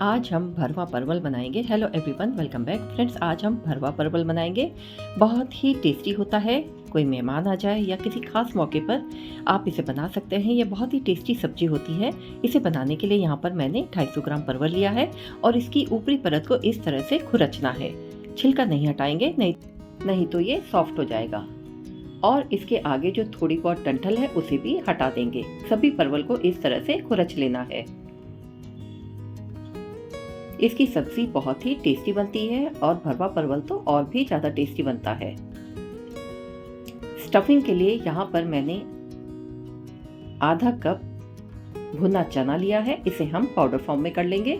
आज हम भरवा परवल बनाएंगे। Hello everyone, welcome back friends. आज हम भरवा परवल बनाएंगे। बहुत ही टेस्टी होता है। कोई मेहमान आ जाए या किसी खास मौके पर आप इसे बना सकते हैं। ये बहुत ही टेस्टी सब्जी होती है। इसे बनाने के लिए यहाँ पर मैंने 250 ग्राम परवल लिया है और इसकी ऊपरी परत को इस तरह से खुरचना है। छिलका नहीं हटाएंगे, नहीं तो ये सॉफ्ट हो जाएगा। और इसके आगे जो थोड़ी बहुत डंठल है उसे भी हटा देंगे। सभी परवल को इस तरह से खुरच लेना है। इसकी सब्जी बहुत ही टेस्टी बनती है और भरवा परवल तो और भी ज़्यादा टेस्टी बनता है। स्टफिंग के लिए यहाँ पर मैंने आधा कप भुना चना लिया है। इसे हम पाउडर फॉर्म में कर लेंगे।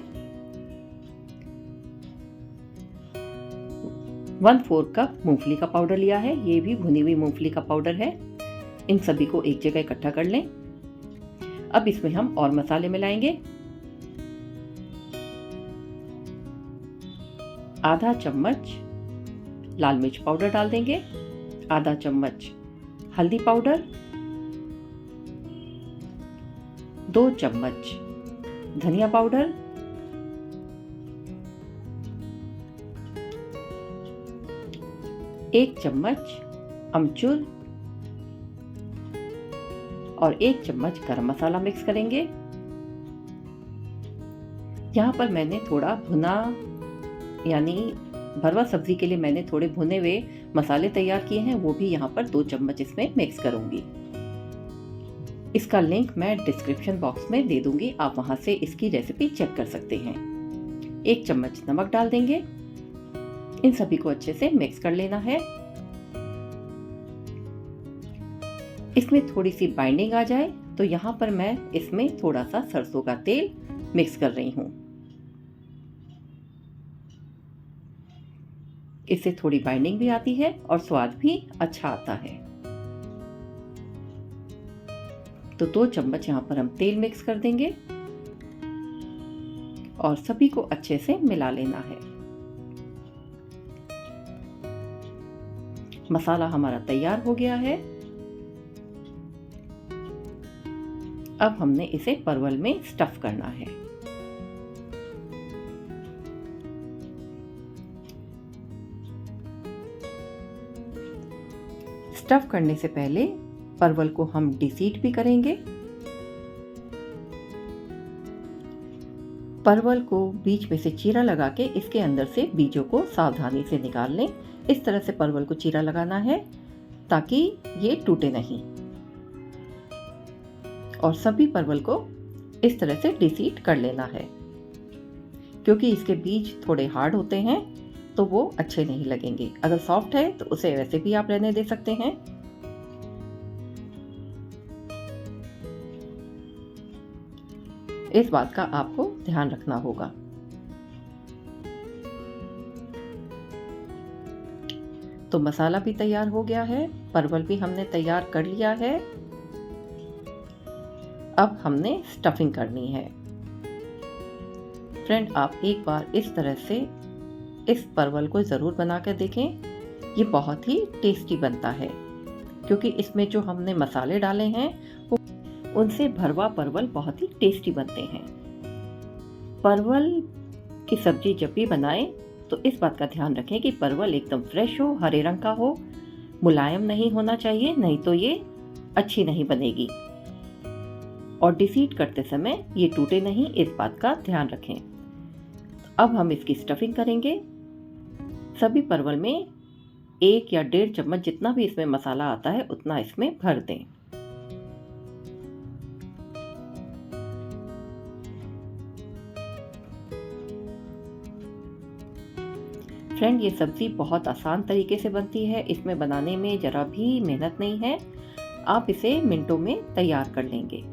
1/4 कप मूंगफली का पाउडर लिया है। ये भी भुनी हुई मूंगफली का पाउडर है। इन सभी को एक जगह इकट्ठा कर लें। अब इसमें हम और मसाले मिलाएंगे। आधा चम्मच लाल मिर्च पाउडर डाल देंगे, आधा चम्मच हल्दी पाउडर, 2 चम्मच धनिया पाउडर, 1 चम्मच अमचूर और 1 चम्मच गरम मसाला मिक्स करेंगे। यहाँ पर मैंने थोड़ा भुना यानी भरवा सब्जी के लिए मैंने थोड़े भुने हुए मसाले तैयार किए हैं, वो भी यहाँ पर 2 चम्मच इसमें मिक्स करूंगी। इसका लिंक मैं डिस्क्रिप्शन बॉक्स में दे दूंगी, आप वहां से इसकी रेसिपी चेक कर सकते हैं। 1 चम्मच नमक डाल देंगे। इन सभी को अच्छे से मिक्स कर लेना है। इसमें थोड़ी सी बाइंडिंग आ जाए तो यहाँ पर मैं इसमें थोड़ा सा सरसों का तेल मिक्स कर रही हूँ। इससे थोड़ी बाइंडिंग भी आती है और स्वाद भी अच्छा आता है। तो 2 चम्मच यहाँ पर हम तेल मिक्स कर देंगे और सभी को अच्छे से मिला लेना है। मसाला हमारा तैयार हो गया है। अब हमने इसे परवल में स्टफ करना है। स्टफ करने से पहले परवल को हम डिसीट भी करेंगे। परवल को बीच में से चीरा लगा के इसके अंदर से बीजों को सावधानी से निकाल लें। इस तरह से परवल को चीरा लगाना है ताकि ये टूटे नहीं। और सभी परवल को इस तरह से डिसीट कर लेना है। क्योंकि इसके बीज थोड़े हार्ड होते हैं तो वो अच्छे नहीं लगेंगे। अगर सॉफ्ट है तो उसे वैसे भी आप रहने दे सकते हैं। इस बात का आपको ध्यान रखना होगा। तो मसाला भी तैयार हो गया है, परवल भी हमने तैयार कर लिया है। अब हमने स्टफिंग करनी है। फ्रेंड, आप एक बार इस तरह से इस परवल को ज़रूर बनाकर देखें। ये बहुत ही टेस्टी बनता है क्योंकि इसमें जो हमने मसाले डाले हैं उनसे भरवा परवल बहुत ही टेस्टी बनते हैं। परवल की सब्जी जब भी बनाएं तो इस बात का ध्यान रखें कि परवल एकदम फ्रेश हो, हरे रंग का हो, मुलायम नहीं होना चाहिए, नहीं तो ये अच्छी नहीं बनेगी। और डिसीट करते समय ये टूटे नहीं, इस बात का ध्यान रखें। अब हम इसकी स्टफिंग करेंगे। सभी परवल में 1 या 1.5 चम्मच जितना भी इसमें मसाला आता है उतना इसमें भर दें। फ्रेंड, ये सब्जी बहुत आसान तरीके से बनती है। इसमें बनाने में जरा भी मेहनत नहीं है। आप इसे मिनटों में तैयार कर लेंगे।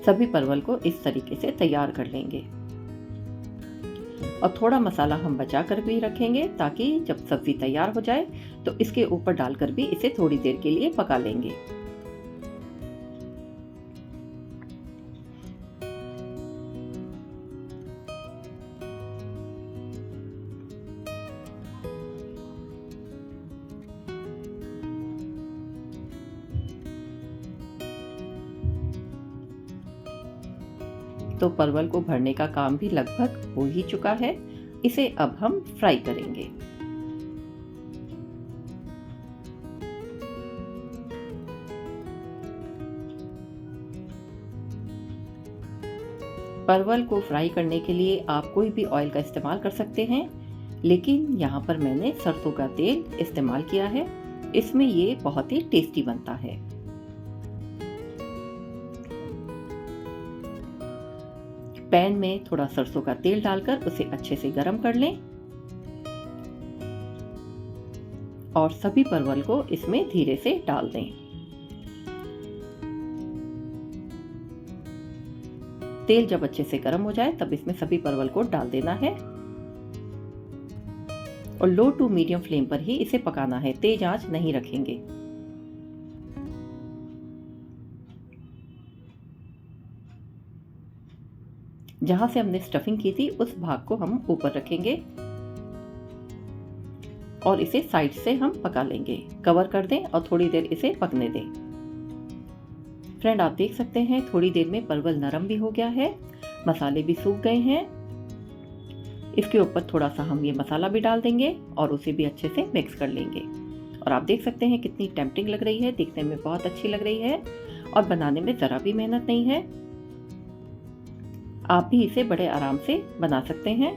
सभी परवल को इस तरीके से तैयार कर लेंगे और थोड़ा मसाला हम बचा कर भी रखेंगे ताकि जब सब्जी तैयार हो जाए तो इसके ऊपर डालकर भी इसे थोड़ी देर के लिए पका लेंगे। तो परवल को भरने का काम भी लगभग हो ही चुका है। इसे अब हम फ्राई करेंगे। परवल को फ्राई करने के लिए आप कोई भी ऑयल का इस्तेमाल कर सकते हैं, लेकिन यहाँ पर मैंने सरसों का तेल इस्तेमाल किया है। इसमें ये बहुत ही टेस्टी बनता है। पैन में थोड़ा सरसों का तेल डालकर उसे अच्छे से गरम कर लें और सभी परवल को इसमें धीरे से डाल दें। तेल जब अच्छे से गर्म हो जाए तब इसमें सभी परवल को डाल देना है और लो टू मीडियम फ्लेम पर ही इसे पकाना है, तेज आंच नहीं रखेंगे। जहां से हमने स्टफिंग की थी उस भाग को हम ऊपर रखेंगे और इसे साइड से हम पका लेंगे। कवर कर दें और थोड़ी देर इसे पकने दें। फ्रेंड, आप देख सकते हैं थोड़ी देर में परवल नरम भी हो गया है, मसाले भी सूख गए हैं। इसके ऊपर थोड़ा सा हम ये मसाला भी डाल देंगे और उसे भी अच्छे से मिक्स कर लेंगे। और आप देख सकते हैं कितनी टेम्पटिंग लग रही है, दिखने में बहुत अच्छी लग रही है और बनाने में ज़रा भी मेहनत नहीं है। आप भी इसे बड़े आराम से बना सकते हैं।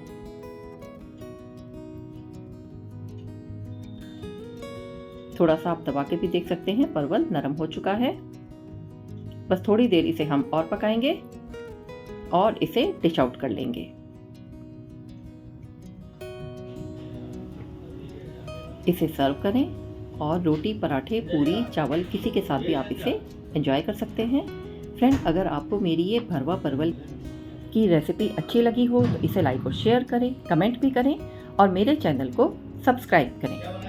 थोड़ा सा आप दबा के भी देख सकते हैं परवल नरम हो चुका है। बस थोड़ी देर इसे हम और पकाएंगे और इसे डिश आउट कर लेंगे। इसे सर्व करें और रोटी, पराठे, पूरी, चावल किसी के साथ भी आप इसे एंजॉय कर सकते हैं। फ्रेंड, अगर आपको मेरी ये भरवा परवल की रेसिपी अच्छी लगी हो तो इसे लाइक और शेयर करें, कमेंट भी करें और मेरे चैनल को सब्सक्राइब करें।